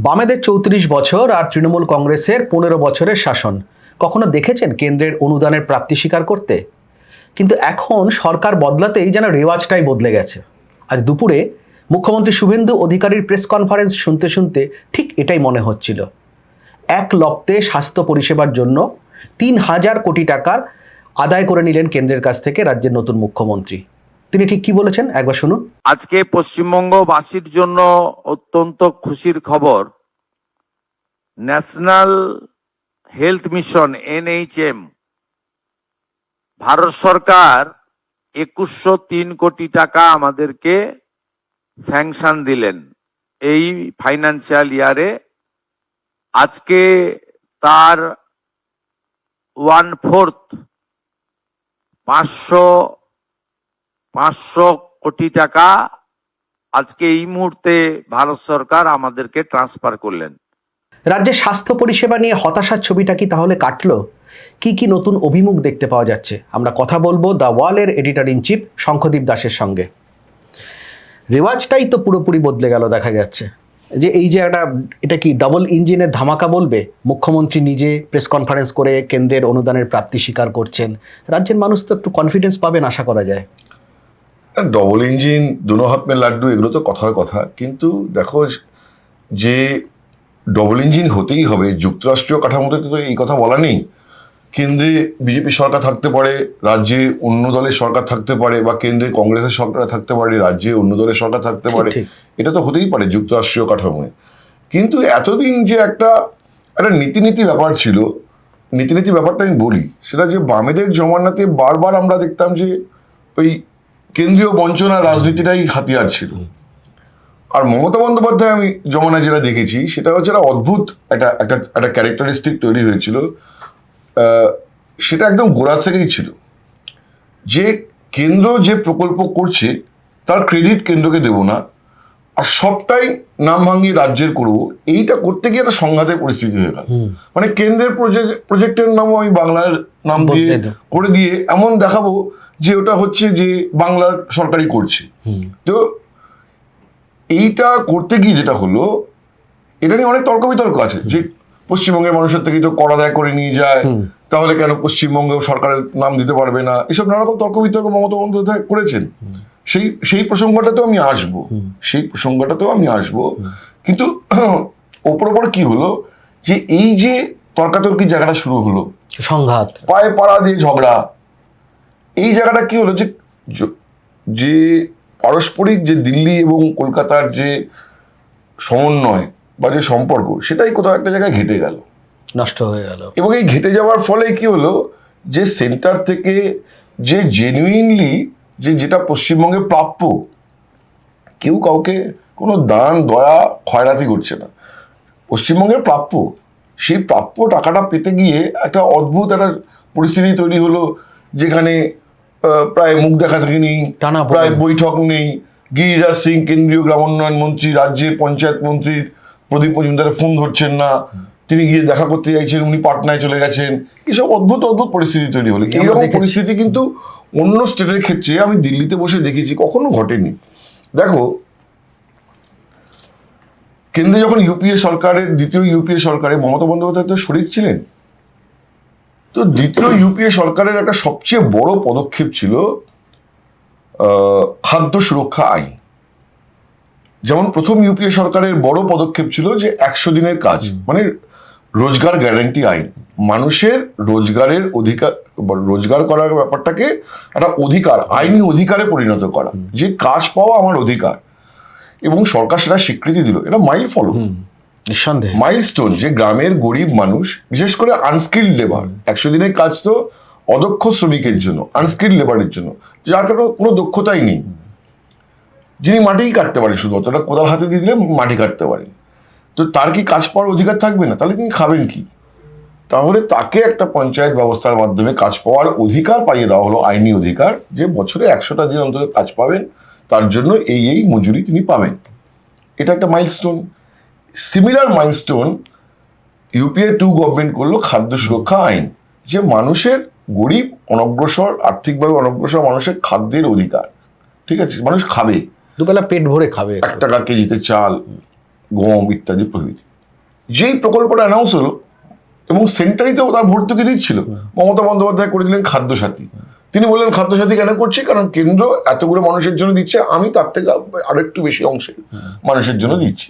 বামেদের ৩৪ বছর আর তৃণমূল কংগ্রেসের ১৫ বছরের শাসন কখনো দেখেছেন কেন্দ্রের অনুদানের প্রাপ্তি স্বীকার করতে? কিন্তু এখন সরকার বদলাতেই যেন রেওয়াজটাই বদলে গেছে। আজ দুপুরে মুখ্যমন্ত্রী শুভেন্দু অধিকারীর প্রেস কনফারেন্স শুনতে শুনতে ঠিক এটাই মনে হচ্ছিল। এক লপ্তে স্বাস্থ্য পরিষেবার জন্য ৩,০০০ কোটি টাকার আদায় করে নিলেন কেন্দ্রের কাছ থেকে রাজ্যের নতুন মুখ্যমন্ত্রী। তিনি ঠিক কি বলেছেন একবার শুনুন। আজকে পশ্চিমবঙ্গবাসীর জন্য অত্যন্ত খুশির খবর। National health mission NHM Bharat সরকার ২১০৩ কোটি টাকা আমাদেরকে স্যাংশন দিলেন এই ফাইন্যান্সিয়াল ইয়ারে। আজকে তার 1/4 500 কোটি টাকা আজকে এই মুহূর্তে ভারত সরকার আমাদেরকে ট্রান্সফার করলেন। রাজ্যের স্বাস্থ্য পরিষেবা নিয়ে হতাশার ছবিটা কি তাহলে কাটলো? কি কি নতুন অভিমুখ দেখতে পাওয়া যাচ্ছে? আমরা কথা বলবো দ্য ওয়ালের এডিটর ইন চিফ শঙ্খদীপ দাসের সঙ্গে। রেওয়াজটাই তো পুরোপুরি বদলে গেল দেখা যাচ্ছে। যে এই যে এটা কি ডাবল ইঞ্জিনের ধামাকা বলবে? মুখ্যমন্ত্রী নিজে প্রেস কনফারেন্স করে কেন্দ্রের অনুদানের প্রাপ্তি স্বীকার করছেন। রাজ্যের মানুষ তো একটু কনফিডেন্স পাবেন আশা করা যায়। ডবল ইঞ্জিন দুনো হাত মে লাড্ডু এগুলো তো কথার কথা, কিন্তু দেখো যে ডবল ইঞ্জিন হতেই হবে যুক্তরাষ্ট্রীয় কাঠামোতে তো এই কথা বলা নেই। কেন্দ্রে বিজেপি সরকার থাকতে পারে, রাজ্যে অন্য দলের সরকার থাকতে পারে, বা কেন্দ্রে কংগ্রেসের সরকার থাকতে পারে, রাজ্যে অন্য দলের সরকার থাকতে পারে। এটা তো হতেই পারে যুক্তরাষ্ট্রীয় কাঠামোয়। কিন্তু এতদিন যে একটা নীতি ব্যাপার ছিল, নীতি ব্যাপারটা আমি বলি, সেটা যে বামেদের জমানাতে বারবার আমরা দেখতাম যে ওই কেন্দ্রীয় বঞ্চনা রাজনীতিটাই হাতিয়ার ছিল। আর মমতা বন্দ্যোপাধ্যায় আমি জমানায় যেটা দেখেছি সেটা হচ্ছে একটা অদ্ভুত একটা ক্যারেক্টারিস্টিক তৈরি হয়েছিল। সেটা একদম গোড়া থেকেই ছিল যে কেন্দ্র যে প্রকল্প করছে তার ক্রেডিট কেন্দ্রকে দেব না, আর সবটাই নাম ভাঙিয়ে রাজ্যের করবো। এইটা করতে গিয়ে একটা সংঘাতের পরিস্থিতি হয়ে গেল। মানে কেন্দ্রের প্রজেক্টের নামও আমি বাংলার নাম দিয়ে করে দিয়ে এমন দেখাবো যে ওটা হচ্ছে যে বাংলার সরকারই করছে। তো এইটা করতে গিয়ে যেটা হলো, এটা নিয়ে অনেক তর্ক বিতর্ক আছে যে পশ্চিমবঙ্গের মানুষের থেকেই তো কর আদায় করে নিয়ে যায়, তাহলে কেন পশ্চিমবঙ্গ সরকারের নাম দিতে পারবে না? এসব নানা রকম তর্ক বিতর্ক মমতা বন্দ্যোপাধ্যায় করেছেন। সেই প্রসঙ্গটাতেও আমি আসবো। কিন্তু ওপর কি হলো যে এই যে তর্কাতর্কি জায়গাটা শুরু হলো, সংঘাত, পায়ে পাড়া দিয়ে ঝগড়া, এই জায়গাটা কি হলো যে পারস্পরিক যে দিল্লি এবং কলকাতার যে সমন্বয় বা যে সম্পর্ক, সেটাই কোথাও একটা জায়গায় ঘেটে গেল, নষ্ট হয়ে গেল। এবং এই ঘেটে যাওয়ার ফলে কি হলো যে সেন্টার থেকে যে জেনুইনলি যেটা পশ্চিমবঙ্গে প্রাপ্য, কেউ কাউকে কোনো দান দয়া খয়রাতি করছে না। পশ্চিমবঙ্গের প্রাপ্য, সেই প্রাপ্য টাকাটা পেতে গিয়ে একটা অদ্ভুত একটা পরিস্থিতি তৈরি হলো, যেখানে প্রায় মুখ দেখা থেকে নেই, প্রায় বৈঠক নেই। গিরিরাজ সিং কেন্দ্রীয় গ্রামোন্নয়ন মন্ত্রী রাজ্যের পঞ্চায়েত মন্ত্রীর প্রদীপ মজুমদারের ফোন ধরছেন না, তিনি গিয়ে দেখা করতে চাইছেন, উনি পাটনায় চলে গেছেন। এসব অদ্ভুত পরিস্থিতি তৈরি হলো। এইরকম পরিস্থিতি কিন্তু অন্য স্টেটের ক্ষেত্রে আমি দিল্লিতে বসে দেখেছি, কখনো ঘটেনি। দেখো, কেন্দ্রে যখন দ্বিতীয় ইউপিএ সরকারে মমতা বন্দ্যোপাধ্যায় তো শরিক ছিলেন, তো দ্বিতীয় ইউপিএ সরকারের একটা সবচেয়ে বড় পদক্ষেপ ছিল খাদ্য সুরক্ষা আইন। যেমন প্রথম ইউপিএ সরকারের বড় পদক্ষেপ ছিল যে 100 দিনের কাজ, মানে রোজগার গ্যারান্টি আইন। মানুষের রোজগারের অধিকার, রোজগার করার ব্যাপারটাকে একটা অধিকার, আইনি অধিকারে পরিণত করা, যে কাজ পাওয়া আমার অধিকার, এবং সরকার সেটা স্বীকৃতি দিল। এটা মাইলস্টোন, যে গ্রামের গরিব মানুষ, বিশেষ করে আনস্কিল্ড লেবার, 100 দিনের কাজ তো অদক্ষ শ্রমিকের জন্য, আনস্কিল্ড লেবারের জন্য, যার কোনো দক্ষতাই নেই, যিনি মাটিই কাটতে পারে, শুধু অতটা কোদাল হাতে দিয়ে দিলে মাটি কাটতে পারেন, তো তার কি কাজ পাওয়ার অধিকার থাকবে না? তাহলে তিনি খাবেন কি? তাহলে তাকে একটা পঞ্চায়েত ব্যবস্থার মাধ্যমে কাজ পাওয়ার অধিকার পাইয়ে দেওয়া হলো, আইনি অধিকার, যে বছরে 100টা দিন অন্তত কাজ পাবেন, তার জন্য এই মজুরি তিনি পাবেন। এটা একটা milestone. Similar milestone UPA 2 government করলো খাদ্য সুরক্ষা আইন, যে মানুষের গরিব অনগ্রসর, আর্থিকভাবে অনগ্রসর মানুষের খাদ্যের অধিকার, ঠিক আছে, মানুষ খাবে, দুবেলা পেট ভরে খাবে, 1 টাকা কেজিতে চাল, গম ইত্যাদি প্রভৃতি। যেই প্রকল্পটা অ্যানাউন্স হলো এবং সেন্টারই তো তার ভর্তুকি দিচ্ছিল, মমতা বন্দ্যোপাধ্যায় করে দিলেন খাদ্যসাথী। তিনি বললেন খাদ্যসাথী কেন করছি, কারণ কেন্দ্র এতগুলো মানুষের জন্য দিচ্ছে, আমি তার থেকে আরেকটু বেশি অংশে মানুষের জন্য দিচ্ছি,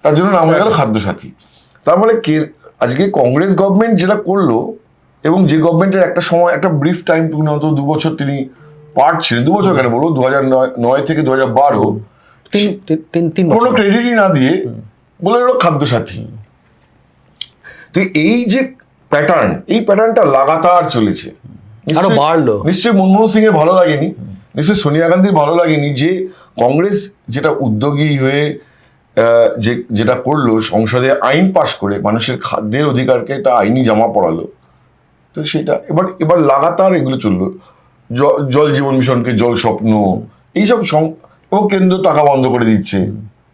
তার জন্য নাম হয়ে গেল খাদ্যসাথী। তার ফলে আজকে কংগ্রেস গভর্নমেন্ট যেটা করলো, এবং যে গভর্নমেন্টের একটা সময় একটা ব্রিফ টাইম, তুমি অন্তত 2 বছর তিনি পার্ট ছিলেন, 2 বছর কেন বলবো, 2009 থেকে 2012 তিন কোনো বছর। ক্রেডিটই না দিয়ে বলে গেল খাদ্যসাথী। তো এই যে প্যাটার্ন, এই প্যাটার্নটা লাগাতার চলেছে। আরো বাড়লো। নিশ্চয়ই মনমোহন সিং এর ভালো লাগেনি, নিশ্চয়ই সোনিয়া গান্ধীর ভালো লাগেনি যে কংগ্রেস যেটা উদ্যোগী হয়ে যেটা করলো, সংসদে আইন পাশ করে মানুষের খাদ্যের অধিকারকে একটা আইনি জামা পড়ালো। তো সেটা এবার লাগাতার এগুলো চললো, জল জীবন মিশনকে জল স্বপ্ন, এইসব এবং কেন্দ্র টাকা বন্ধ করে দিচ্ছে,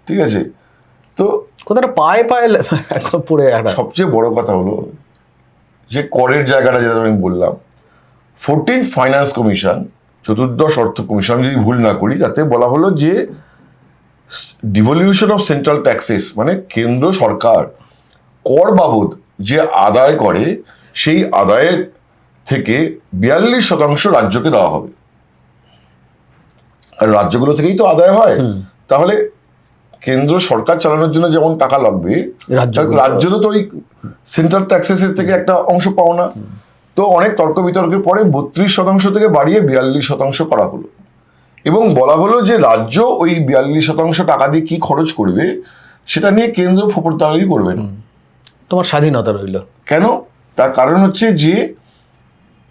ঠিক আছে। তো কোথাটা পায়ে পায়ে একদম পড়ে একটা। সবচেয়ে বড় কথা হলো যে করের জায়গাটা, যেটা আমি বললাম, 14th ফাইন্যান্স কমিশন, 14দশ অর্থ কমিশন যদি ভুল না করি, তাতে বলা হলো যে ডিভলিউশন অফ সেন্ট্রাল ট্যাক্সেস, মানে কেন্দ্র সরকার কর বাবদ যে আদায় করে সেই আদায়ের থেকে 42% রাজ্যকে দেওয়া হবে। আর রাজ্যগুলো থেকেই তো আদায় হয়, তাহলে কেন্দ্র সরকার চালানোর জন্য যেমন টাকা লাগবে, রাজ্যেরও তো ওই সেন্ট্রাল ট্যাক্সেসের থেকে একটা অংশ পাও না। তো অনেক তর্ক বিতর্কের পরে 32% থেকে বাড়িয়ে 42% করা হলো, এবং বলা হলো যে রাজ্য ওই 42% টাকা দিয়ে কি খরচ করবে সেটা নিয়ে কেন্দ্র ফোপরতালি করবে না, তোমার স্বাধীনতা রইল। কেন? তার কারণ হচ্ছে যে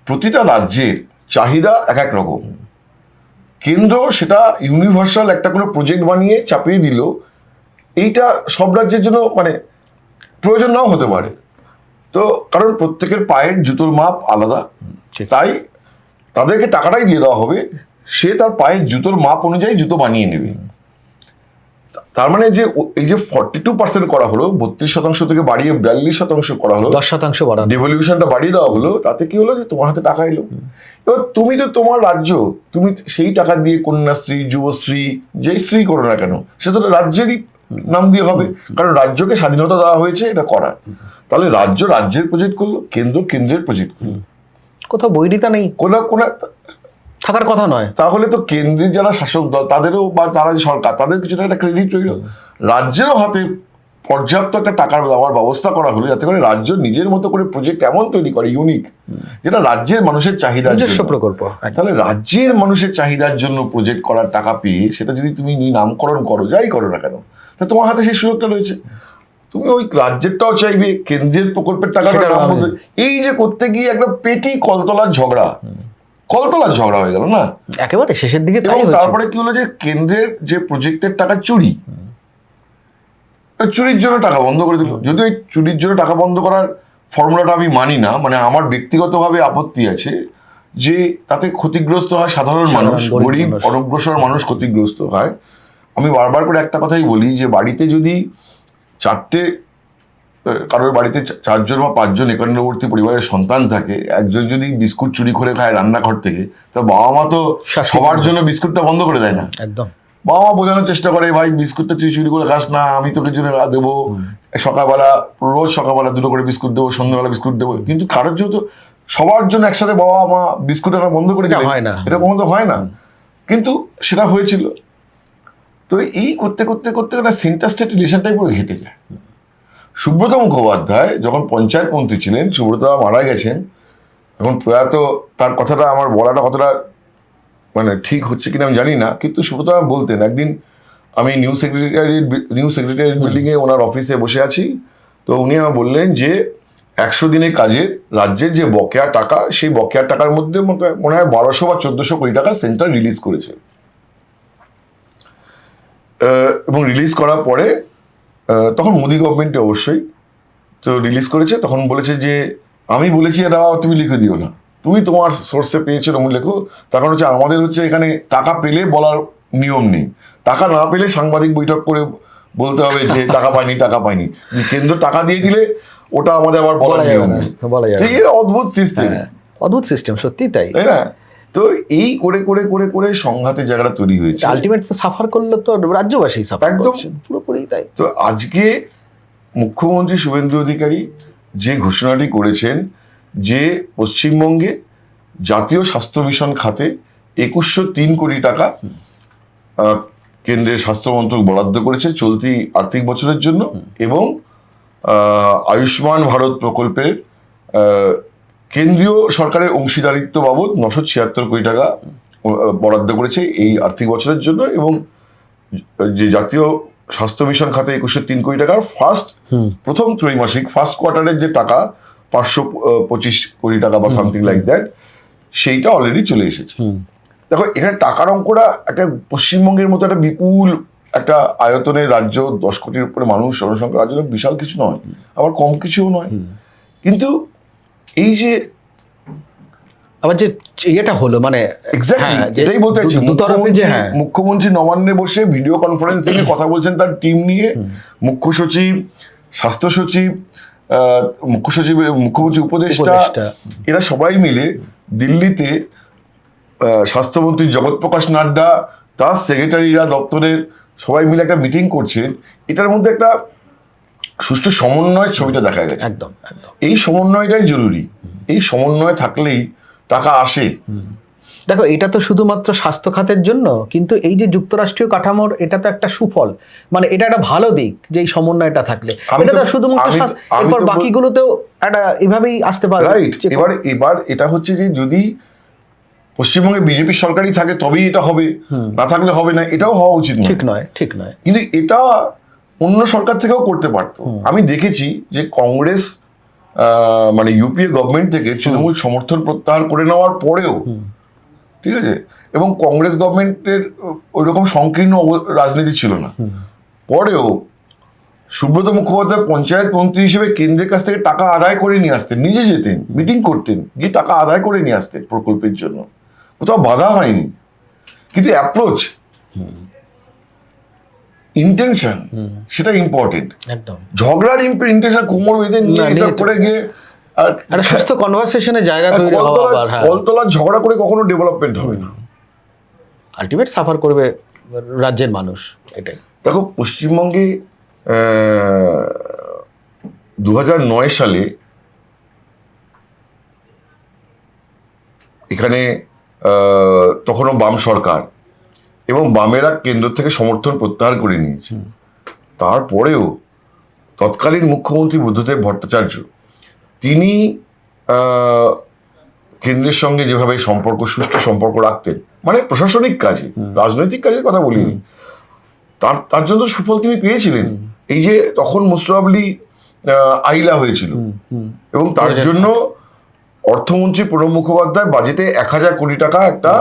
প্রতিটা রাজ্যের চাহিদা এক এক রকম। কেন্দ্র সেটা ইউনিভার্সাল একটা কোনো প্রজেক্ট বানিয়ে চাপিয়ে দিল, এইটা সব রাজ্যের জন্য মানে প্রয়োজন নাও হতে পারে। তো কারণ প্রত্যেকের পায়ের জুতোর মাপ আলাদা, তাই তাদেরকে টাকাটাই দিয়ে দেওয়া হবে, সে তার পায়ের জুতোর মাপ অনুযায়ী জুতো বানিয়ে নেবে। তার মানে যে এই যে 42% করা হলো, 32% থেকে বাড়িয়ে 42% করা হলো, 10% বাড়ানো, ডেভলিউশনটা বাড়িয়ে দেওয়া হলো, তাতে কি হলো যে তোমার হাতে টাকা এলো। এবার তুমি তো তোমার রাজ্য, তুমি সেই টাকা দিয়ে কন্যাশ্রী, যুবশ্রী, যেই শ্রী করো না কেন, সেটা তো রাজ্যেরই নাম দিয়ে হবে, কারণ রাজ্যকে স্বাধীনতা দেওয়া হয়েছে এটা করার। তাহলে রাজ্য রাজ্যের প্রজেক্ট করলো, কেন্দ্র কেন্দ্রের প্রজেক্ট করলো, কোথাও বৈরিতা নেই, কোন থাকার কথা নয়। তাহলে তো কেন্দ্রের যারা শাসক দল তাদেরও, বা তারা যে সরকার, তাদের কিছুটা একটা ক্রেডিট রইল। রাজ্যেরও হাতে পর্যাপ্ত একটা টাকার দেওয়ার ব্যবস্থা করা হলো, যাতে করে রাজ্য নিজের মতো করে প্রজেক্ট এমন তৈরি করে ইউনিক, যেটা রাজ্যের মানুষের চাহিদার নিজস্ব জন্য প্রকল্প। তাহলে রাজ্যের মানুষের চাহিদার জন্য প্রজেক্ট করার টাকা পেয়ে সেটা যদি তুমি নামকরণ করো, যাই করো না কেন, তা তোমার হাতে সেই সুযোগটা রয়েছে। তুমি ওই রাজ্যেরটাও চাইবে, কেন্দ্রের প্রকল্পের টাকাটা নাম বলবে। এই যে করতে গিয়ে একটা পেটি কলতলার ঝগড়া হয়ে গেল না একেবারে শেষের দিকে। এবং তারপরে কি হলো যে কেন্দ্রের যে প্রজেক্টের টাকা চুরির জন্য টাকা বন্ধ করে দিল। যদিও এই চুরির জন্য টাকা বন্ধ করার ফর্মুলাটা আমি মানি না, মানে আমার ব্যক্তিগতভাবে আপত্তি আছে যে তাতে ক্ষতিগ্রস্ত হয় সাধারণ মানুষ, গরিব অনগ্রসর মানুষ ক্ষতিগ্রস্ত হয়। আমি বারবার করে একটা কথাই বলি যে বাড়িতে যদি কারোর বাড়িতে 4 জন বা 5 জন একান্নবর্তী পরিবারের সন্তান থাকে, একজন যদি বিস্কুট চুরি করে খায় রান্নাঘর থেকে, তা বাবা মা তো সবার জন্য বিস্কুটটা বন্ধ করে দেয় না। একদম বাবা মা বোঝানোর চেষ্টা করে, ভাই বিস্কুটটা তুই চুরি করে খাস না, আমি তোকে জন্য দেবো, রোজ সকালবেলা 2টো করে বিস্কুট দেবো, সন্ধ্যাবেলা বিস্কুট দেবো। কিন্তু কারোর জন্য, সবার জন্য একসাথে বাবা মা বিস্কুট আনা বন্ধ করে দিলে হয় না, এটা কখনো হয় না, কিন্তু সেটা হয়েছিল। তো এই করতে করতে করতে একটা সেন্টার স্টেট রিলেশনটাই পুরো ঘেটে যায়। সুব্রত মুখোপাধ্যায় যখন পঞ্চায়েত মন্ত্রী ছিলেন, সুব্রত মারা গেছেন এখন প্রয়াত, তার কথাটা আমার বলাটা কতটা মানে ঠিক হচ্ছে কিনা আমি জানি না, কিন্তু সুব্রত বলতেন, একদিন আমি নিউ সেক্রেটারি বিল্ডিং এ ওনার অফিসে বসে আছি, তো উনি আমার বললেন যে 100 দিনের কাজের রাজ্যের যে বকেয়া টাকা, সেই বকেয়া টাকার মধ্যে মনে হয় 1200 বা 1400 কোটি টাকা সেন্টার রিলিজ করেছে, এবং রিলিজ করার পরে তখন মোদি গভর্নমেন্টে অবশ্যই তো রিলিজ করেছে, তখন বলেছে যে আমি বলেছি এটা তুমি লিখে দিও না, তুমি তোমার সোর্সে পেয়েছো এরকম লেখো। তার কারণ হচ্ছে আমাদের হচ্ছে এখানে টাকা পেলে বলার নিয়ম নেই, টাকা না পেলে সাংবাদিক বৈঠক করে বলতে হবে যে টাকা পাইনি। কেন্দ্র টাকা দিয়ে দিলে ওটা আমাদের আবার বলার নিয়ম নেই। এর অদ্ভুত সিস্টেম, সত্যি তাই না? তো এই করে করে করে করে সংঘাতের জায়গাটা তৈরি হয়েছে। আলটিমেট সাফার করলে তো রাজ্যবাসী সাফার একদম পুরোপুরি তাই। তো আজকে মুখ্যমন্ত্রী শুভেন্দু অধিকারী যে ঘোষণাটি করেছেন যে পশ্চিমবঙ্গে জাতীয় স্বাস্থ্য মিশন খাতে 2103 কোটি টাকা কেন্দ্রের স্বাস্থ্য মন্ত্রক বরাদ্দ করেছে চলতি আর্থিক বছরের জন্য, এবং আয়ুষ্মান ভারত প্রকল্পের কেন্দ্রীয় সরকারের অংশীদারিত্ব বাবদ 976 কোটি টাকা বরাদ্দ করেছে এই আর্থিক বছরের জন্য, এবং যে জাতীয় স্বাস্থ্য মিশন খাতে 2103 কোটি টাকার প্রথম ত্রৈমাসিক ফার্স্ট কোয়ার্টারের যে টাকা 525 কোটি টাকা বা সামথিং লাইক দ্যাট, সেইটা অলরেডি চলে এসেছে। দেখো এখানে টাকার অঙ্কটা একটা পশ্চিমবঙ্গের মতো একটা বিপুল একটা আয়তনের রাজ্য, 10 কোটির উপরে মানুষ, জনসংখ্যা রাজ্য, বিশাল কিছু নয়, আবার কম কিছুও নয়। কিন্তু এই যে আবার যে ইয়েটা হলো মানে এটাই বলতে চাইছি, মুখ্যমন্ত্রী নবান্নে বসে ভিডিও কনফারেন্সিং এ কথা বলছেন তার টিম নিয়ে, মুখ্য সচিব, স্বাস্থ্য সচিব, মুখ্যমন্ত্রী উপদেষ্টা, এরা সবাই মিলে দিল্লিতে স্বাস্থ্যমন্ত্রী জগৎ প্রকাশ নাড্ডা, তার সেক্রেটারিরা দপ্তরের সবাই মিলে একটা মিটিং করছেন। এটার মধ্যে একটা সুষ্ঠু সমন্বয়ের ছবিটা দেখা গেছে। একদম। এই সমন্বয়টাই জরুরি, এই সমন্বয় থাকলেই টাকা আসে। দেখো এটা তো শুধুমাত্র স্বাস্থ্য খাতের জন্য, কিন্তু এই যে যুক্তরাষ্ট্রীয় কাঠামোর, এটা তো একটা সুফল, মানে এটা একটা ভালো দিক যে এই সমন্বয়টা থাকলে। এটা তো শুধুমাত্র এরপর বাকিগুলোতেও একটা এভাবেই আসতে পারে। রাইট। এবার এটা হচ্ছে যে যদি পশ্চিমবঙ্গে বিজেপি সরকারই থাকে তবেই এটা হবে, না থাকলে হবে না, এটাও হওয়া উচিত নয়। ঠিক নয়। কিন্তু এটা অন্য সরকার থেকেও করতে পারতো। আমি দেখেছি যে কংগ্রেস মানে ইউপিএ গভর্নমেন্ট থেকে তৃণমূল সমর্থন প্রত্যাহার করে নেওয়ার পরেও, ঠিক আছে, এবং কংগ্রেস গভর্নমেন্টের ওইরকম সংকীর্ণ রাজনীতি ছিল না, পরেও সুব্রত মুখোপাধ্যায় পঞ্চায়েত মন্ত্রী হিসেবে কেন্দ্রের কাছ থেকে টাকা আদায় করে নিয়ে আসতেন, নিজে যেতেন, মিটিং করতেন, গিয়ে টাকা আদায় করে নিয়ে আসতেন প্রকল্পের জন্য, কোথাও বাধা হয়নি। কিন্তু অ্যাপ্রোচ, ইন্টেনশন, সেটা ইম্পর্টেন্ট। একদম। ঝগড়ার ইন্টেনশন কোমর বেঁধে নিয়ে এসব করে গিয়ে আর একটা সুস্থ কনভারসেশনের জায়গা তৈরি হওয়া, আবার কলতলা ঝগড়া করে কখনো ডেভেলপমেন্ট হবে না, আলটিমেট সাফার করবে রাজ্যের মানুষ। এটাই দেখো পশ্চিমবঙ্গে 2009 সালে এখানে তখনও বাম সরকার, এবং বামেরা কেন্দ্র থেকে সমর্থন প্রত্যাহার করে নিয়েছে। তারপরেও তৎকালীন মুখ্যমন্ত্রী বুদ্ধদেব ভট্টাচার্য, তিনি কেন্দ্রের সঙ্গে যেভাবে সুষ্ঠু সম্পর্ক রাখতেন, মানে প্রশাসনিক কাজে, রাজনৈতিক কাজের কথা বলিনি, তার জন্য সুফল তিনি পেয়েছিলেন। এই যে তখন মোস্টলি আইলা হয়েছিল, এবং তার জন্য অর্থমন্ত্রী প্রণব মুখোপাধ্যায় বাজেটে 1000 কোটি টাকা একটা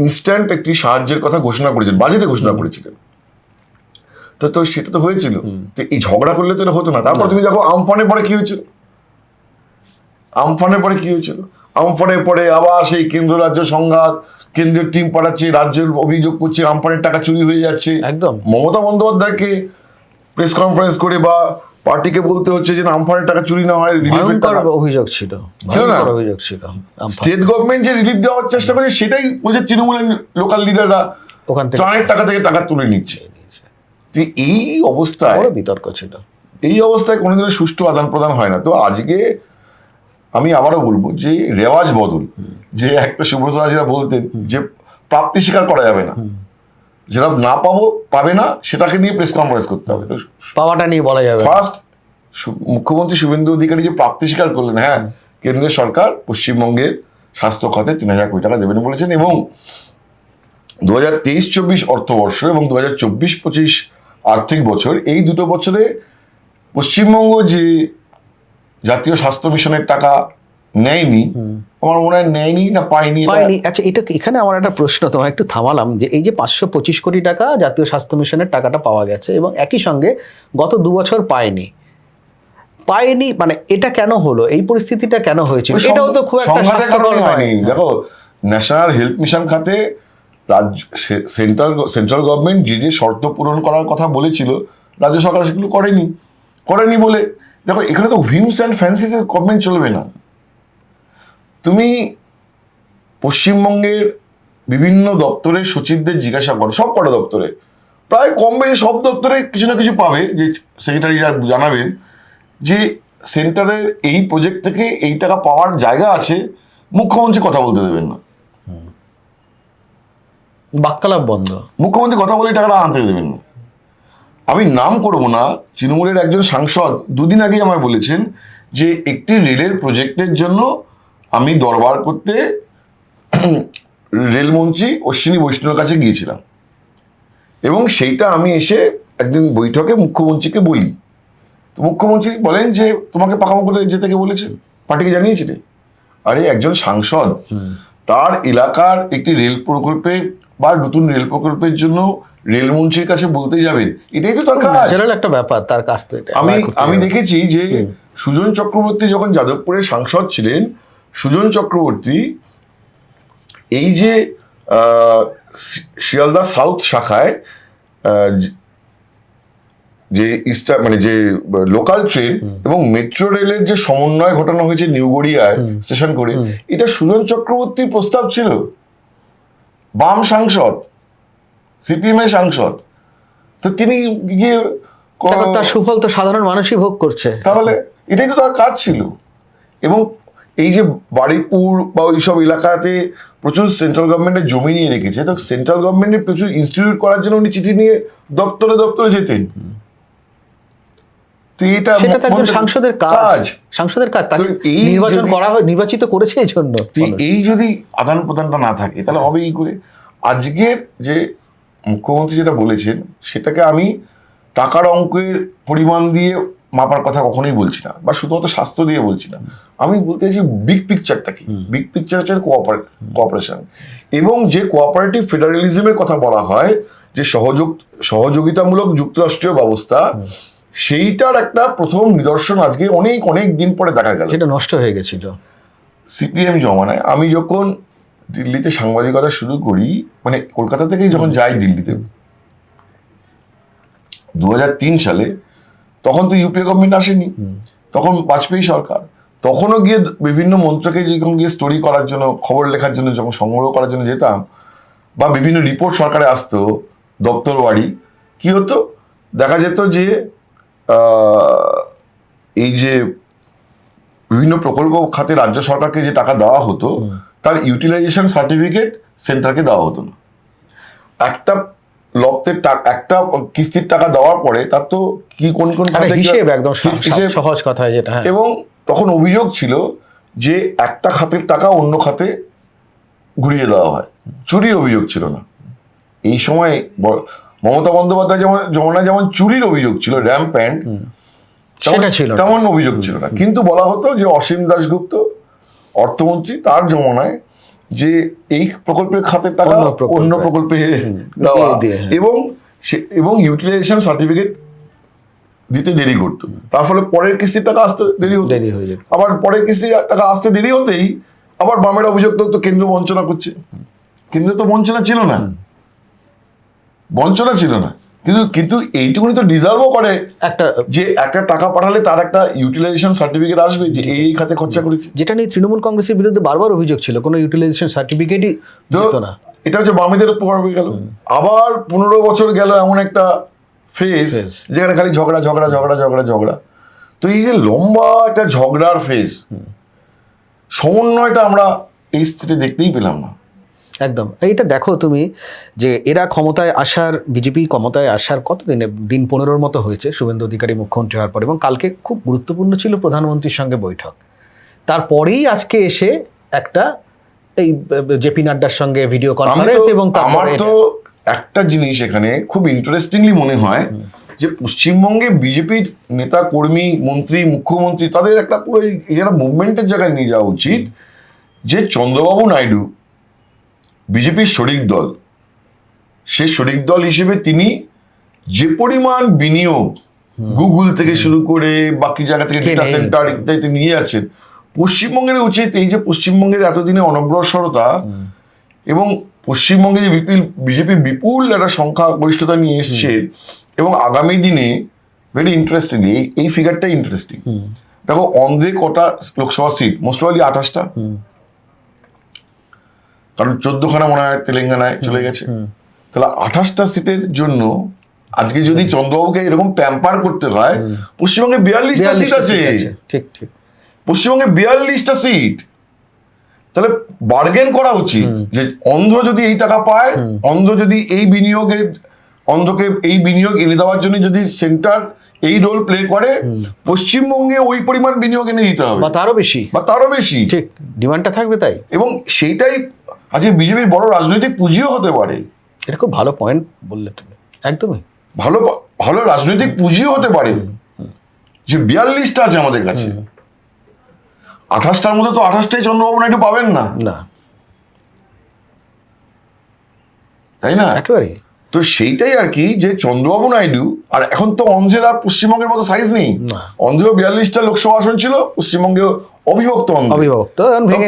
ইনস্ট্যান্ট একটি সাহায্যের কথা ঘোষণা করেছেন, বাজেটে ঘোষণা করেছিলেন। তো সেটা তো হয়েছিল। তো এই ঝগড়া করলে তো এটা হতো না। তারপর তুমি দেখো আমফানের পরে কি হয়েছিল, আমফানের পরে আবার সেই কেন্দ্র রাজ্য সংঘাত, কেন্দ্রীয় টিম পাঠাচ্ছে, রাজ্যের অভিযোগ করছে আমফানের টাকা চুরি হয়ে যাচ্ছে। একদম। মমতা বন্দ্যোপাধ্যায়কে প্রেস কনফারেন্স করে বা পার্টিকে বলতে হচ্ছে যে আমফানের টাকা চুরি না হয়, রিলিফের টাকা অভিযোগ ছিল না, স্টেট গভর্নমেন্ট যে রিলিফ দেওয়ার চেষ্টা করছে সেটাই বলছে তৃণমূলের লোকাল লিডাররা ওখান থেকে ত্রাণের টাকা থেকে টাকা তুলে নিচ্ছে। এই অবস্থায় বিতর্ক ছিল, এই অবস্থায় কোনোদিনও সুষ্ঠু আদান প্রদান হয় না। তো আজকে আমি আবারও বলবো যে রেওয়াজ বদল, যে একটা সুব্রত দাসরা বলতেন যে প্রাপ্তি স্বীকার করা যাবে না, যেটা না পাবে না সেটাকে নিয়ে প্রেস কনফারেন্স করতে হবে, তো পাওয়াটা নিয়ে বলা যাবে। ফার্স্ট মুখ্যমন্ত্রী শুভেন্দু অধিকারী যে প্রাপ্তি স্বীকার করলেন, হ্যাঁ কেন্দ্রের সরকার পশ্চিমবঙ্গের স্বাস্থ্য খাতে 3000 কোটি টাকা দেবেন বলেছেন, এবং 2023-24 অর্থবর্ষ এবং 2024-25 আর্থিক বছর, এই দুটো বছরে পশ্চিমবঙ্গ যে জাতীয় স্বাস্থ্য মিশনের টাকা নেয়নি, আমার মনে হয় নেয়নি না পায়নি। আচ্ছা, এটা এখানে আমার একটা প্রশ্ন, তোমার একটু থামালাম, যে এই যে 525 কোটি টাকা জাতীয় স্বাস্থ্য মিশনের টাকাটা পাওয়া গেছে এবং একই সঙ্গে গত 2 বছর পায়নি, মানে এটা কেন হলো, এই পরিস্থিতিটা কেন হয়েছিল? এটাও তো খুব একটা স্বাস্থ্যকর হয়নি। দেখো ন্যাশনাল হেলথ মিশন খাতে রাজ্য সেন্ট্রাল গভর্নমেন্ট যে শর্ত পূরণ করার কথা বলেছিল, রাজ্য সরকার সেগুলো করেনি বলে, দেখো এখানে তো হুইমস অ্যান্ড ফ্যান্সিসে গভর্নমেন্ট চলবে না। তুমি পশ্চিমবঙ্গের বিভিন্ন দপ্তরের সচিবদের জিজ্ঞাসা করো, সব কটা দপ্তরে প্রায় কম বেশি সব দপ্তরে কিছু না কিছু পাবে, যে সেক্রেটারিরা জানাবেন যে সেন্টারের এই প্রজেক্ট থেকে এই টাকা পাওয়ার জায়গা আছে, মুখ্যমন্ত্রী কথা বলতে দেবেন না, বাক্যালাপ বন্ধ, মুখ্যমন্ত্রী কথা বলে টাকাটা আনতে দেবেন না। আমি নাম করবো না, তৃণমূলের একজন সাংসদ দুদিন আগেই আমায় বলেছেন যে একটি রেলের প্রজেক্টের জন্য আমি দরবার করতে রেলমন্ত্রী অশ্বিনী বৈষ্ণবের কাছে গিয়েছিলাম, এবং সেইটা আমি এসে একদিন বৈঠকে মুখ্যমন্ত্রীকে বলি। তো মুখ্যমন্ত্রী বলেন যে তোমাকে পাকামো করে যেতে কে বলেছে, পার্টিকে জানিয়েছিলে? আরে একজন সাংসদ তার এলাকার একটি রেল প্রকল্পে বা নতুন রেল প্রকল্পের জন্য রেলমন্ত্রীর কাছে বলতে যাবেন, এটাই তো তার কাজ। ন্যাচারাল একটা ব্যাপার তার কাছ থেকে। আমি দেখেছি যে সুজন চক্রবর্তী যখন যাদবপুরের সাংসদ ছিলেন, সুজন চক্রবর্তী এই যে শিয়ালদা সাউথ শাখায় যে মানে যে লোকাল ট্রেন এবং মেট্রো রেলের যে সমন্বয় ঘটানো হয়েছে নিউ গড়িয়ায় স্টেশন করে, এটা সুজন চক্রবর্তীর প্রস্তাব ছিল, বাম সাংসদ, সিপিএম এর সাংসদ। তো তিনি গিয়ে তার সুফল তো সাধারণ মানুষই ভোগ করছে। তাহলে এটাই তো তার কাজ ছিল। এবং এই যে বারুইপুর বা ওইসব এলাকাতে প্রচুর সেন্ট্রাল গভর্নমেন্টের জমি নিয়ে রেখেছে, তো সেন্ট্রাল গভর্নমেন্টের প্রচুর ইনস্টিটিউট করার জন্য উনি চিঠি নিয়ে দপ্তরে দপ্তরে যেতেন। সেটা তো একজন সাংসদের কাজ, সাংসদের কাজ। তাকে নির্বাচন করা হয়, নির্বাচিত করেছে এই জন্য। এই যদি আদান প্রদানটা না থাকে তাহলে হবে এই করে। আজকের যে মুখ্যমন্ত্রী যেটা বলেছেন সেটাকে আমি টাকার অঙ্কের পরিমাণ দিয়ে মাপার কথা কখনোই বলছি না, বা শুধুমাত্র স্বাস্থ্য দিয়ে বলছি না। আমি বলতে চাইছি বিগ পিকচারটা কি। বিগ পিকচার হচ্ছে কোঅপারেশন, এবং যে কোঅপারেটিভ ফেডারেলিজমের কথা বলা হয়, যে সহযোগিতামূলক যুক্তরাষ্ট্রীয় ব্যবস্থা, সেইটার একটা প্রথম নিদর্শন আজকে অনেক অনেক দিন পরে দেখা গেল। সেটা নষ্ট হয়ে গেছিল সিপিএম জমানায়। আমি যখন দিল্লিতে সাংবাদিকতা শুরু করি, মানে কলকাতা থেকেই যখন যাই দিল্লিতে 2003 সালে, তখন তো ইউপিএ গভর্নমেন্ট আসেনি, তখন বাজপেয়ী সরকার। তখনও গিয়ে বিভিন্ন মন্ত্রকে যখন গিয়ে স্টোরি করার জন্য, খবর লেখার জন্য যখন সংগ্রহ করার জন্য যেতাম, বা বিভিন্ন রিপোর্ট সরকারে আসতো দপ্তর বাড়ি, কি হতো দেখা যেত যে এই যে বিভিন্ন প্রকল্প খাতে রাজ্য সরকারকে যে টাকা দেওয়া হতো, তার ইউটিলাইজেশন সার্টিফিকেট সেন্টারকে দেওয়া হতো না। একটা লপ্তের একটা কিস্তির টাকা দেওয়ার পরে তার তো কি কোন কোন খাতে হিসেব, একদম সহজ কথা যেটা। এবং তখন অভিযোগ ছিল যে একটা খাতের টাকা অন্য খাতে ঘুরিয়ে দেওয়া হয়, চুরির অভিযোগ ছিল না। এই সময় মমতা বন্দ্যোপাধ্যায় যেমন চুরির অভিযোগ ছিল র্যাম্প্যান্ট, তেমন অভিযোগ ছিল না। কিন্তু বলা হতো যে অসীম দাশগুপ্ত অর্থমন্ত্রী, তার জমানায় যে এই প্রকল্পের খাতের টাকা অন্য প্রকল্পে দেওয়া, এবং ইউটিলাইজেশন সার্টিফিকেট দিতে দেরি করতো, তার ফলে পরের কিস্তির টাকা আসতে দেরি হতো। আবার পরের কিস্তির টাকা আসতে দেরি হতেই আবার বামের অভিযোগ তো কেন্দ্র বঞ্চনা করছে। কেন্দ্র তো বঞ্চনা ছিল না, বঞ্চনা ছিল না, কিন্তু এইটুকুনি তো ডিজার্ভও করে একটা, যে একটা টাকা পাঠালে তার একটা ইউটিলাইজেশন সার্টিফিকেট আসবে যে এই খাতে খরচা করেছে। যেটা নিয়ে তৃণমূল কংগ্রেসের বিরুদ্ধে বারবার অভিযোগ ছিল, কোনো ইউটিলাইজেশন সার্টিফিকেটই দিত না। এটা হচ্ছে বামেদের উপর হয়ে গেল। আবার 15 বছর গেল এমন একটা ফেজ যেখানে খালি ঝগড়া ঝগড়া ঝগড়া ঝগড়া ঝগড়া। তো এই যে লম্বা একটা ঝগড়ার ফেজ, সমন্বয়টা আমরা এই স্থিতিতে দেখতেই পেলাম না। একদম। এইটা দেখো তুমি, যে এরা ক্ষমতায় আসার, বিজেপি ক্ষমতায় আসার কতদিনে, দিন 15 মতো হয়েছে শুভেন্দু অধিকারী মুখ্যমন্ত্রী হওয়ার পর, এবং কালকে খুব গুরুত্বপূর্ণ ছিল প্রধানমন্ত্রীর সঙ্গে বৈঠক। তারপরেই আজকে এসে একটা এই জেপি নাড্ডার সঙ্গে ভিডিও কনফারেন্স। এবং আমার তো একটা জিনিস এখানে খুব ইন্টারেস্টিংলি মনে হয় যে পশ্চিমবঙ্গে বিজেপির নেতা কর্মী, মন্ত্রী, মুখ্যমন্ত্রী, তাদের একটা পুরো এরা মুভমেন্টের জায়গায় নিয়ে যাওয়া উচিত, যে চন্দ্রবাবু নাইডু বিজেপির শরিক দল, সে শরিক দল হিসেবে তিনি যে পরিমাণ বিনিয়োগ গুগল থেকে শুরু করে বাকি জায়গা থেকে ডেটা সেন্টার ইত্যাদি নিয়ে যাচ্ছেন, পশ্চিমবঙ্গের উচিত এই যে পশ্চিমবঙ্গের এতদিনে অনগ্রসরতা, এবং পশ্চিমবঙ্গে যে বিজেপি বিপুল একটা সংখ্যা গরিষ্ঠতা নিয়ে এসছে, এবং আগামী দিনে ভেরি ইন্টারেস্টিং, এই ফিগারটাই ইন্টারেস্টিং। দেখো অন্ধ্রে কটা লোকসভা সিট, মোস্ট প্রবাবলি 28টা, কারণ 14খানা মনে হয় তেলেঙ্গানায় চলে গেছে। তাহলে 28টা সিটের জন্য আজকে যদি চন্দ্রবাবুকে এরকম প্যাম্পার করতে হয়, পশ্চিমবঙ্গে 42টা সিট আছে, ঠিক ঠিক। পশ্চিমবঙ্গে 42টা সিট, তাহলে বার্গেন করা উচিত যে অন্ধ্র যদি এই টাকা পায়, অন্ধ্র যদি এই বিনিয়োগে, অন্ধ্রকে এই বিনিয়োগ এনে দেওয়ার জন্য যদি সেন্টার এই রোল প্লে করে, পশ্চিমবঙ্গে ওই পরিমাণ বিনিয়োগ এনে দিতে হবে বা তারও বেশি, ঠিক ডিমান্ডটা থাকবে তাই। এবং সেইটাই আজকে বিজেপির বড় রাজনৈতিক পুঁজিও হতে পারে। এটা খুব ভালো পয়েন্ট বললে তুমি, একদমই ভালো ভালো রাজনৈতিক পুঁজিও হতে পারে যে 42টা আছে আমাদের কাছে। 28টার মধ্যে তো 28টাই চন্দ্রবাবু নাইডু পাবেন না, তাই না? একেবারে। তো সেইটাই আর কি, যে চন্দ্রবাবু নাইডু, আর এখন তো অন্ধ্রের আর পশ্চিমবঙ্গের মতো সাইজ নেই। অন্ধ্রেও 42টা লোকসভা আসন ছিল, পশ্চিমবঙ্গে অবিভক্ত,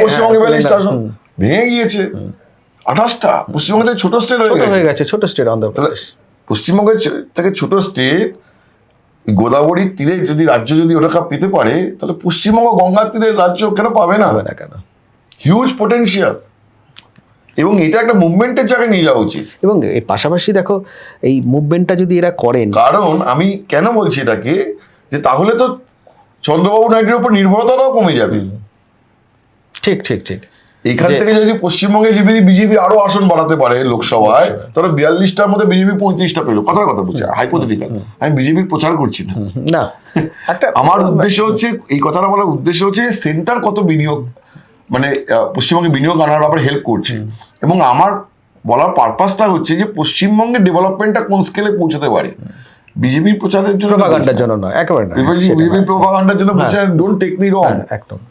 পশ্চিমবঙ্গে 42টা আসন ভেঙে গিয়েছে, 28টা পশ্চিমবঙ্গে ছোট স্টেট হয়ে গেছে, ছোট স্টেট অন্ধ্রপ্রদেশ। পশ্চিমবঙ্গের থেকে ছোট স্টেট গোদাবরীর তীরে যদি রাজ্য যদি ওটা পেতে পারে, তাহলে পশ্চিমবঙ্গ গঙ্গার তীরের রাজ্য কেন পাবে না? কেন? হিউজ পোটেনশিয়াল, এবং এটা একটা মুভমেন্টের জায়গায় নিয়ে যাওয়া উচিত। এবং এর পাশাপাশি দেখো এই মুভমেন্টটা যদি এরা করেন, কারণ আমি কেন বলছি এটাকে, যে তাহলে তো চন্দ্রবাবু নাইডুর উপর নির্ভরতাটাও কমে যাবে। ঠিক ঠিক ঠিক। এইখান থেকে যদি পশ্চিমবঙ্গে যদি বিজেপি আরো আসন বাড়াতে পারে লোকসভায়, তাহলে 42টার মধ্যে বিজেপি 35টা পেলো, কথার কথা বলছি, হাইপোথেটিক্যাল, আমি বিজেপির প্রচার করছি না। না, আমার উদ্দেশ্য হচ্ছে, এই কথাটা বলার উদ্দেশ্য হচ্ছে সেন্টার কত বিনিয়োগ, মানে পশ্চিমবঙ্গে বিনিয়োগ আনার ব্যাপারে হেল্প করছে, এবং আমার বলার পারপাসটা হচ্ছে যে পশ্চিমবঙ্গের ডেভেলপমেন্টটা কোন স্কেলে পৌঁছতে পারে। বিজেপির প্রচারের জন্য, প্রোপাগান্ডার জন্য নয়, একেবারে না। বিজেপির প্রোপাগান্ডার জন্য বলছে, ডোন্ট টেক মি রং। একদম।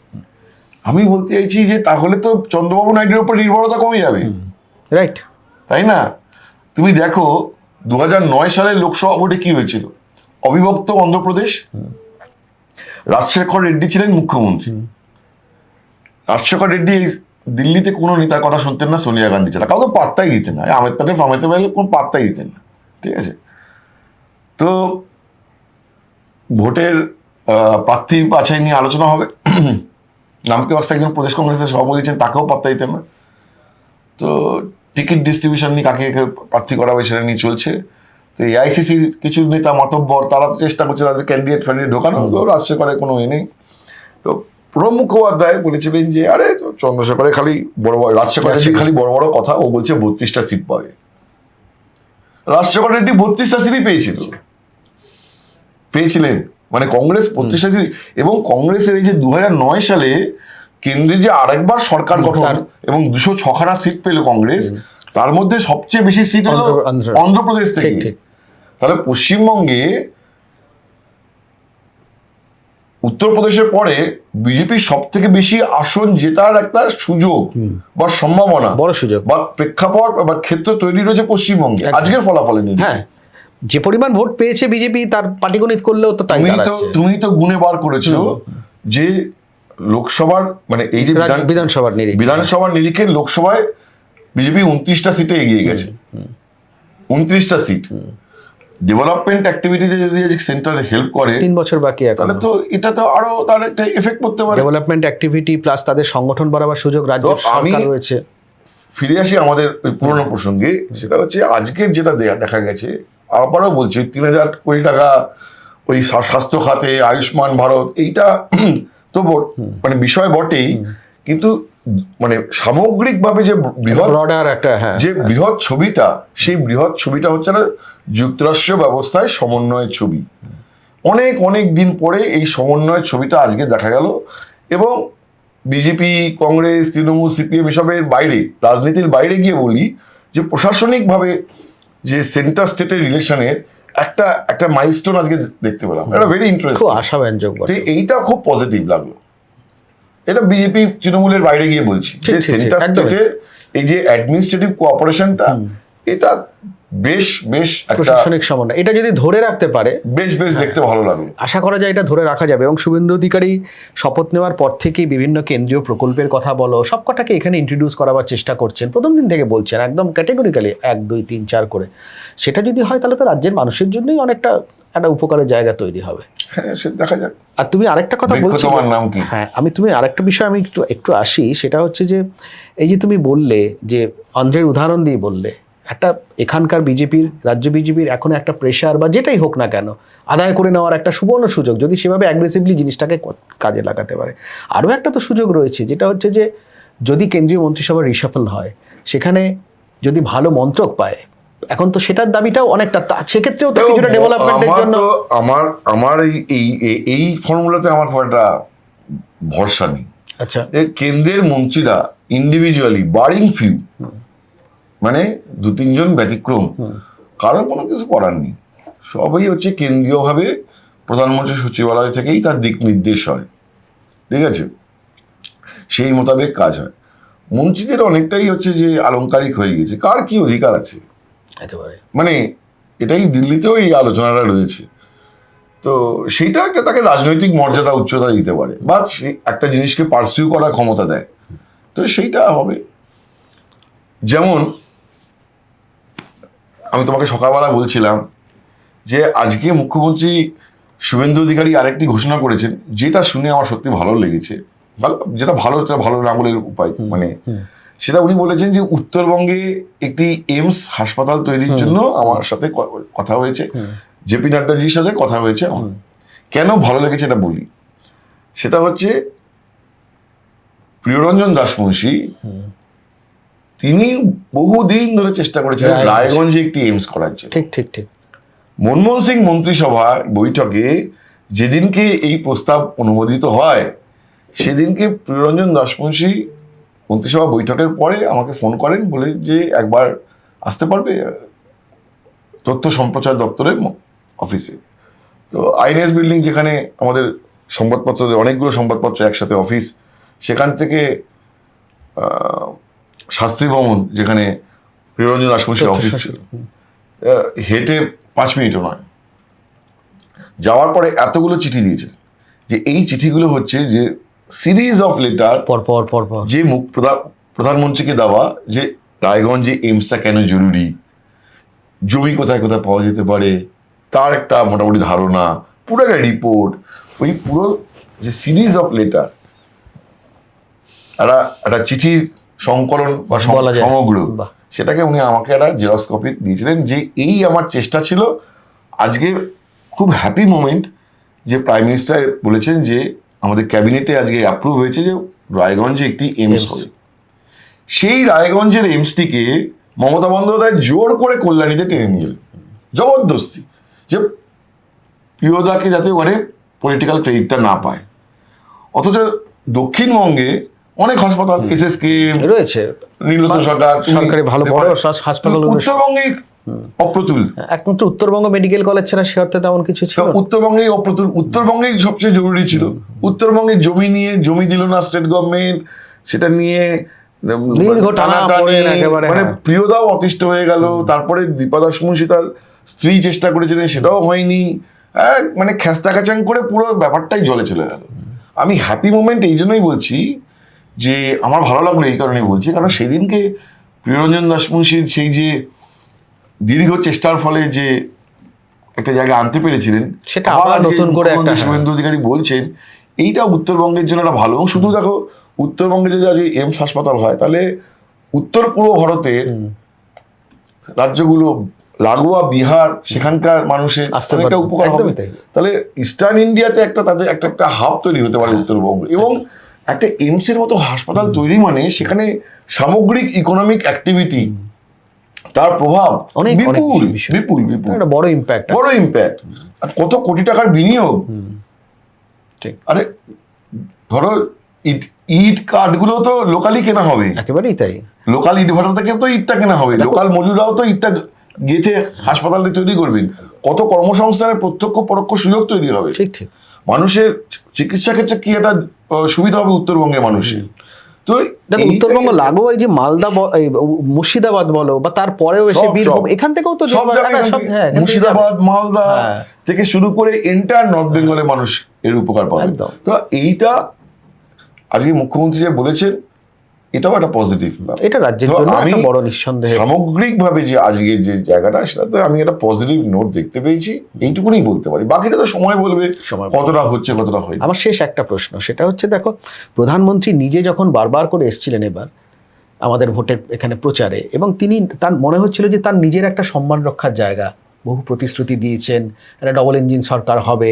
আমি বলতে চাইছি যে তাহলে তো চন্দ্রবাবু নাইডুর উপর নির্ভরতা কমে যাবে, রাইট, তাই না? তুমি দেখো 2009 সালের লোকসভা ভোটে কি হয়েছিল, অবিভক্ত অন্ধ্রপ্রদেশ, রাজশেখর রেড্ডি ছিলেন মুখ্যমন্ত্রী। রাজশেখর রেড্ডি দিল্লিতে কোনো নেতার কথা শুনতেন না, সোনিয়া গান্ধী ছাড়া কাউকে পাত্তাই দিতেন না, আহমেদ প্যাটেল কোনো পাত্তাই দিতেন না, ঠিক আছে? তো ভোটের প্রার্থী বাছাই নিয়ে আলোচনা হবে, নামকে বাস্তে একজন প্রদেশ কংগ্রেসের সভাপতি ছিলেন, তাকেও পাত্তা দিতেন না। তো টিকিট ডিস্ট্রিবিউশন নিয়ে কাকে প্রার্থী করা হবে সেটা নিয়ে চলছে। তো এআইসিসির কিছু নেতা মাতব্বর, তারা তো চেষ্টা করছে তাদের ক্যান্ডিডেট ফ্যান্ডিডেট ঢোকানো, রাজশেখরের কোনো নেই। তো প্রণব মুখোপাধ্যায় বলেছিলেন যে আরে চন্দ্রশেখরে খালি বড় বড়, রাজশেখর রেড্ডি খালি বড় বড় কথা, ও বলছে 32টা সিট পাবে। রাজশেখর রেড্ডি 32টা সিটই পেয়েছিলেন, মানে কংগ্রেস 32টা সিট। এবং কংগ্রেসের এই যে 2009 সালে কেন্দ্রে যে আরেকবার সরকার গঠন এবং 206খানা সিট পেল কংগ্রেস, তার মধ্যে সবচেয়ে বেশি সিট হলো অন্ধ্রপ্রদেশ থেকে। তাহলে পশ্চিমবঙ্গে উত্তরপ্রদেশের পরে বিজেপির সব থেকে বেশি আসন জেতার একটা সুযোগ বা সম্ভাবনা, বড় সুযোগ বা প্রেক্ষাপট বা ক্ষেত্র তৈরি রয়েছে পশ্চিমবঙ্গে আজকের ফলাফলে নিয়ে। হ্যাঁ, যে পরিমাণ ভোট পেয়েছে বিজেপি, তার পাটিগণিত করলেও তো তাই দাঁড়াচ্ছে। তুমি তো গুণে বার করেছো যে লোকসভার, মানে এই যে বিধানসভার নিরিখে লোকসভায় বিজেপি 29টা সিটে এগিয়ে গেছে, 29টা সিট। ডেভেলপমেন্ট অ্যাক্টিভিটিতে যদি সেন্টার হেল্প করে, 3 বছর বাকি, তাহলে তো এটা তো আরো তার একটা এফেক্ট করতে পারে। ডেভেলপমেন্ট অ্যাক্টিভিটি প্লাস তাদের সংগঠন বাড়াবার সুযোগ রাজ্যের সরকার রয়েছে। ফিরে আসি আমাদের পুরনো প্রসঙ্গে, সেটা হচ্ছে আজকের যেটা দেখা গেছে, আবারও বলছি 3000 কোটি টাকা ওই স্বাস্থ্য খাতে, আয়ুষ্মান ভারত, এইটা তো মানে বিষয় বটেই, কিন্তু মানে সামগ্রিকভাবে যে বৃহৎ ছবিটা, সেই বৃহৎ ছবিটা হচ্ছে না যুক্তরাষ্ট্রীয় ব্যবস্থায় সমন্বয়ের ছবি। অনেক অনেক দিন পরে এই সমন্বয়ের ছবিটা আজকে দেখা গেল, এবং বিজেপি, কংগ্রেস, তৃণমূল, সিপিএম এসবের বাইরে, রাজনীতির বাইরে গিয়ে বলি যে প্রশাসনিকভাবে যে সেন্টার স্টেটের রিলেশনের একটা মাইলস্টোন আজকে দেখতে পেলাম, এটা ভেরি ইন্টারেস্টিং, আশাব্যঞ্জক। এইটা খুব পজিটিভ লাগলো। এটা বিজেপি তৃণমূলের বাইরে গিয়ে বলছি যে সেন্টার স্টেটের এই যে অ্যাডমিনিস্ট্রেটিভ কোঅপারেশনটা, এটা বেশ প্রশাসনিক সমন্বয়, এটা যদি ধরে রাখতে পারে বেশ দেখতে ভালো লাগলো। আশা করা যায় এটা ধরে রাখা যাবে। এবং শুভেন্দু অধিকারী শপথ নেওয়ার পর থেকেই বিভিন্ন কেন্দ্রীয় প্রকল্পের কথা বলো, সব কটাকে এখানে ইন্ট্রোডিউস করাবার চেষ্টা করছেন, প্রথম দিন থেকে বলছেন একদম ক্যাটেগরিক্যালি 1, 2, 3, 4 করে। সেটা যদি হয় তাহলে তো রাজ্যের মানুষের জন্যই অনেকটা একটা উপকারের জায়গা তৈরি হবে। হ্যাঁ, সে দেখা যাক। আর তুমি আরেকটা কথা বলছো, তোমার নাম কি? হ্যাঁ, তুমি আরেকটা বিষয় একটু আসি, সেটা হচ্ছে যে এই যে তুমি বললে যে অন্ধ্রের উদাহরণ দিয়ে বললে একটা এখানকার বিজেপির, রাজ্য বিজেপির এখন একটা প্রেশার বা যেটাই হোক না কেন, আদায় করে নেওয়ার একটা সুবর্ণ সুযোগ যদি সেভাবে অ্যাগ্রেসিভলি জিনিসটাকে কাজে লাগাতে পারে। আরও একটা তো সুযোগ রয়েছে, যেটা হচ্ছে যে যদি কেন্দ্রীয় মন্ত্রিসভা রিশাফল হয়, সেখানে যদি ভালো মন্ত্রক পায়, এখন তো সেটার দাবিটাও অনেকটা, সেক্ষেত্রেও তো কিছুটা ডেভেলপমেন্টের জন্য আমার এই ফর্মুলাতে আমার খুব একটা ভরসা নেই। আচ্ছা, কেন্দ্রের মন্ত্রীরা ইন্ডিভিজুয়ালি বারিং ফিউ, মানে 2-3 জন ব্যতিক্রম, কারো কোনো কিছু করার নেই, সবই হচ্ছে কেন্দ্রীয়ভাবে প্রধানমন্ত্রী সচিবালয় থেকেই তার দিক নির্দেশ হয়, ঠিক আছে, সেই মোতাবেক কাজ হয়। মন্ত্রীদের অনেকটাই হচ্ছে যে আলংকারিক হয়ে গেছে, কার কি অধিকার আছে একেবারে মানে এটাই দিল্লিতেও এই আলোচনাটা রয়েছে। তো সেইটা একটা তাকে রাজনৈতিক মর্যাদা উচ্চতা দিতে পারে বা সে একটা জিনিসকে পার্সিউ করার ক্ষমতা দেয়, তো সেইটা হবে। যেমন আমি তোমাকে সকালবেলা বলছিলাম যে আজকে মুখ্যমন্ত্রী শুভেন্দু অধিকারী আরেকটি ঘোষণা করেছেন, যেটা শুনে আমার সত্যি ভালো লেগেছে, যেটা ভালো না বলে উপায়, মানে সেটা উনি বলেছেন যে উত্তরবঙ্গে একটি এইমস হাসপাতাল তৈরির জন্য আমার সাথে কথা হয়েছে, জেপি নাড্ডাজির সাথে কথা হয়েছে আমার। কেন ভালো লেগেছে এটা বলি, সেটা হচ্ছে প্রিয়রঞ্জন দাসমুন্সী তিনি বহুদিন ধরে চেষ্টা করেছেন রায়গঞ্জে একটি এইমস করার জন্য। ঠিক ঠিক ঠিক। মনমোহন সিং মন্ত্রিসভার বৈঠকে যেদিনকে এই প্রস্তাব অনুমোদিত হয়, সেদিনকে প্রিয়রঞ্জন দাসমুন্সী মন্ত্রিসভা বৈঠকের পরে আমাকে ফোন করেন, বলে যে একবার আসতে পারবে তথ্য সম্প্রচার দপ্তরের অফিসে। তো আইএনএস বিল্ডিং, যেখানে আমাদের সংবাদপত্র, অনেকগুলো সংবাদপত্র একসাথে অফিস, সেখান থেকে শাস্ত্রী ভবন, যেখানে প্রিয়রঞ্জন দাসমুন্সীর অফিস ছিল, হেঁটে 5 মিনিটও নয়। যাওয়ার পরে এতগুলো চিঠি দিয়েছে, যে এই চিঠিগুলো হচ্ছে যে সিরিজ অফ লেটার পর যে প্রধানমন্ত্রীকে দেওয়া, যে রায়গঞ্জে এইমসটা কেন জরুরি, জমি কোথায় কোথায় পাওয়া যেতে পারে তার একটা মোটামুটি ধারণা, পুরো একটা রিপোর্ট, ওই পুরো যে সিরিজ অফ লেটার, একটা চিঠির সংকলন বা সমগ্র, সেটাকে উনি আমাকে একটা জেরক্স কপি দিয়েছিলেন। যে এই আমার চেষ্টা ছিল, আজকে খুব হ্যাপি মোমেন্ট যে প্রাইম মিনিস্টার বলেছেন যে আমাদের ক্যাবিনেটে আজকে অ্যাপ্রুভ হয়েছে যে রায়গঞ্জে একটি এইমস হবে। সেই রায়গঞ্জের এইমসটিকে মমতা বন্দ্যোপাধ্যায় জোর করে কল্যাণীতে টেনে নিয়ে এলেন, জবরদস্তি, যে প্রিয়দাকে যাতে ওখানে পলিটিক্যাল ক্রেডিটটা না পায়। অথচ দক্ষিণবঙ্গে অনেক হাসপাতাল, এসএসকে রয়েছে, নীলরতন সরকারি ভালো বড় হাসপাতাল, উত্তরবঙ্গে অপ্রতুল, একমাত্র উত্তরবঙ্গ মেডিকেল কলেজ ছাড়া সে অর্থে তেমন কিছু ছিল। উত্তরবঙ্গেই অপ্রতুল, উত্তরবঙ্গেই সবচেয়ে জরুরি ছিল। উত্তরবঙ্গে জমি দিল না স্টেট গভর্নমেন্ট, সেটা নিয়ে মানে প্রিয়দাও অতিষ্ঠ হয়ে গেল। তারপরে দীপা দাসমুন্সী তার স্ত্রী চেষ্টা করেছিলেন, সেটাও হয়নি, মানে খ্যাস্তা খ্যাচাং করে পুরো ব্যাপারটাই জলে চলে গেল। আমি হ্যাপি মোমেন্ট এই জন্যই বলছি, যে আমার ভালো লাগলো এই কারণে বলছি, কারণ সেদিনকে প্রিয়রঞ্জন দাসমুন্সীর সেই যে দীর্ঘ চেষ্টার ফলে যে একটা জায়গায় আনতে পেরেছিলেন, সেটা আবার নতুন করে শুভেন্দু অধিকারী বলছেন এইটা উত্তরবঙ্গের জন্য একটা ভালো। এবং শুধু দেখো উত্তরবঙ্গে যদি আজ এইমস হাসপাতাল হয়, তাহলে উত্তর পূর্ব ভারতের রাজ্যগুলো লাগোয়া বিহার, সেখানকার মানুষের অনেকটা উপকার হবে। তাহলে ইস্টার্ন ইন্ডিয়াতে তাদের একটা হাব তৈরি হতে পারে উত্তরবঙ্গ। এবং একটা এইমস এর মতো হাসপাতাল তৈরি মানে সেখানে সামগ্রিক ইকোনমিক অ্যাক্টিভিটি, তার প্রভাব বিপুল বিপুল বিপুল, বড় ইম্প্যাক্ট। কত কোটি টাকার বিনিয়োগ। আরে ধরো ইট কাঠগুলো তো লোকালি কেনা হবে, একেবারেই তাই, লোকাল ইট ভাটা থেকে তো ইটটা কেনা হবে, লোকাল মজুরাও তো ইটটা গেঁথে হাসপাতালে তৈরি করবেন। কত কর্মসংস্থানের প্রত্যক্ষ পরোক্ষ সুযোগ তৈরি হবে। ঠিক ঠিক, মানুষের চিকিৎসা ক্ষেত্রে কি একটা সুবিধা হবে উত্তরবঙ্গের মানুষের। তো উত্তরবঙ্গ লাগোয়া এই যে মালদা, মুর্শিদাবাদ বলো, বা তারপরেও এসে বীরভূম, এখান থেকেও তো মুর্শিদাবাদ, মালদা থেকে শুরু করে এন্টায়ার নর্থ বেঙ্গলের মানুষ এর উপকার পাবে। তো এইটা আজকে মুখ্যমন্ত্রী যে বলেছেন, এটাও একটা পজিটিভ, এটা রাজ্যের জন্য একটা বড় নিঃসন্দেহে সামগ্রিকভাবে যে আজকের যে জায়গাটা, সেটাতে আমি একটা পজিটিভ নোট দেখতে পেয়েছি, এইটুকুনি বলতে পারি। বাকিটা তো সময় বলবে কতটা হচ্ছে কতটা হয়। আমার শেষ একটা প্রশ্ন, সেটা হচ্ছে দেখো প্রধানমন্ত্রী নিজে যখন বারবার করে এসেছিলেন এবার, আমাদের ভোটের এখানে প্রচারে, এবং তিনি তার মনে হচ্ছিল যে তার নিজের একটা সম্মান রক্ষার জায়গা, বহু প্রতিশ্রুতি দিয়েছেন, একটা ডবল ইঞ্জিন সরকার হবে,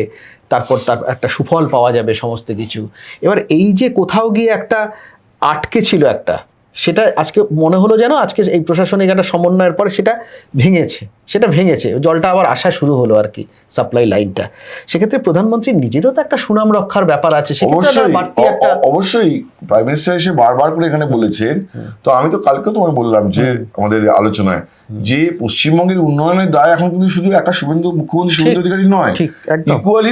তারপর তার একটা সুফল পাওয়া যাবে সমস্ত কিছু। এবার এই যে কোথাও গিয়ে একটা আটকে ছিল একটা, সেটা আজকে মনে হলো যেন আজকে এই প্রশাসনিক একটা সমন্বয়ের পরে সেটা ভেঙেছে, জলটা আবার আসা শুরু হলো আর কি, সাপ্লাই লাইনটা। সেক্ষেত্রে প্রধানমন্ত্রীর নিজেরও তো একটা সুনাম রক্ষার ব্যাপার আছে, সেক্ষেত্রে অবশ্যই বাড়তি একটা অবশ্যই প্রাইম মিনিস্টার এসে বারবার করে এখানে বলেছেন। তো আমি তো কালকে তোমায় বললাম যে আমাদের আলোচনায় যে পশ্চিমবঙ্গের উন্নয়নের দায় এখন কিন্তু শুধু একা মুখ্যমন্ত্রী শুভেন্দু অধিকারী নয়, ঠিক, একদম। ইকুয়ালি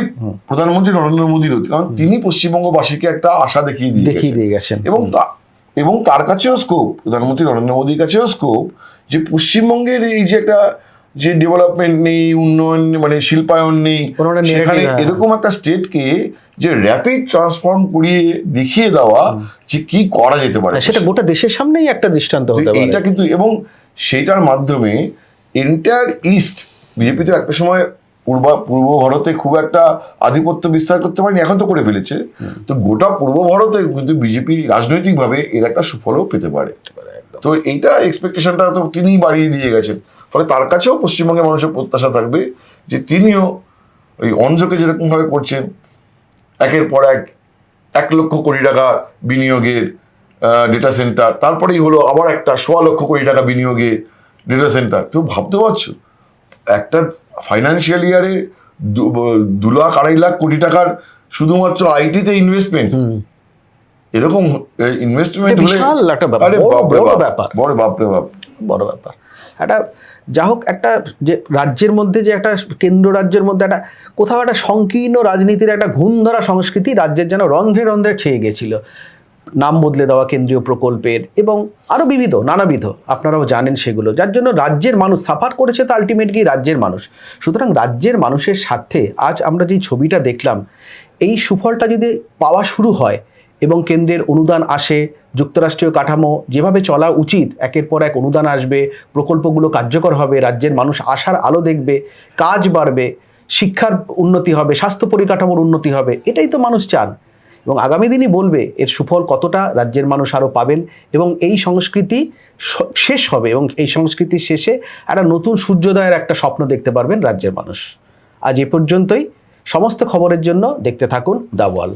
প্রধানমন্ত্রী নরেন্দ্র মোদীর, কারণ তিনি পশ্চিমবঙ্গবাসীকে একটা আশা দেখিয়ে দিয়ে গেছেন, এবং তার কাছেও স্কোপ, প্রধানমন্ত্রী নরেন্দ্র মোদীর কাছেও স্কোপ, যে পশ্চিমবঙ্গের এই যে একটা যে ডেভেলপমেন্ট নেই, উন্নয়ন মানে শিল্পায়ন নেই, সেখানে এরকম একটা স্টেটকে যে র্যাপিড ট্রান্সফর্ম করিয়ে দেখিয়ে দেওয়া যে কি করা যেতে পারে, সেটা গোটা দেশের সামনেই একটা দৃষ্টান্ত হতে পারে। এইটা কিন্তু, এবং সেইটার মাধ্যমে এন্টায়ার ইস্ট, বিজেপি তো একটা সময় পূর্ব ভারতে খুব একটা আধিপত্য বিস্তার করতে পারেনি, এখন তো করে ফেলেছে। তো গোটা পূর্ব ভারতে কিন্তু বিজেপি রাজনৈতিকভাবে এর একটা সুফলও পেতে পারে। তো এইটা এক্সপেকটেশনটা তো তিনিই বাড়িয়ে দিয়ে গেছেন, ফলে তার কাছেও পশ্চিমবঙ্গের মানুষের প্রত্যাশা থাকবে যে তিনিও ওই অন্ধ্রকে যেরকম ভাবে করছেন, একের পর 1,00,000 কোটি টাকা বিনিয়োগের ডেটা সেন্টার, তারপরেই হলো আবার একটা 1,00,000 কোটি টাকা বিনিয়োগে ডেটা সেন্টার। তো ভাবতে পারছো একটা ফাইন্যান্সিয়াল ইয়ারে 2,00,000-2,50,000 কোটি টাকার শুধুমাত্র আইটিতে ইনভেস্টমেন্ট, এরকম ইনভেস্টমেন্ট হলে একটা বড় ব্যাপার। একটা যা হোক, একটা যে রাজ্যের মধ্যে যে একটা কেন্দ্র রাজ্যের মধ্যে একটা কোথাও একটা সংকীর্ণ রাজনীতির একটা ঘুণ ধরা সংস্কৃতি রাজ্যের যেন রন্ধ্রে রন্ধ্রে ছেয়ে গেছিল, নাম বদলে দেওয়া কেন্দ্রীয় প্রকল্পের এবং আরও নানাবিধ, আপনারাও জানেন সেগুলো, যার জন্য রাজ্যের মানুষ সাফার করেছে। তো আলটিমেটলি রাজ্যের মানুষ, সুতরাং রাজ্যের মানুষের স্বার্থে আজ আমরা যে ছবিটা দেখলাম, এই সুফলটা যদি পাওয়া শুরু হয় এবং কেন্দ্রের অনুদান আসে, যুক্তরাষ্ট্রীয় কাঠামো যেভাবে চলা উচিত, একের পর এক অনুদান আসবে, প্রকল্পগুলো কার্যকর হবে, রাজ্যের মানুষ আশার আলো দেখবে, কাজ বাড়বে, শিক্ষার উন্নতি হবে, স্বাস্থ্য পরিকাঠামোর উন্নতি হবে, এটাই তো মানুষ চান। এবং আগামী দিনই বলবে এর সুফল কতটা রাজ্যের মানুষ আরও পাবেন, এবং এই সংস্কৃতি শেষ হবে, এবং এই সংস্কৃতির শেষে একটা নতুন সূর্যোদয়ের একটা স্বপ্ন দেখতে পারবেন রাজ্যের মানুষ। আজ এ পর্যন্তই। সমস্ত খবরের জন্য দেখতে থাকুন দ্য ওয়াল।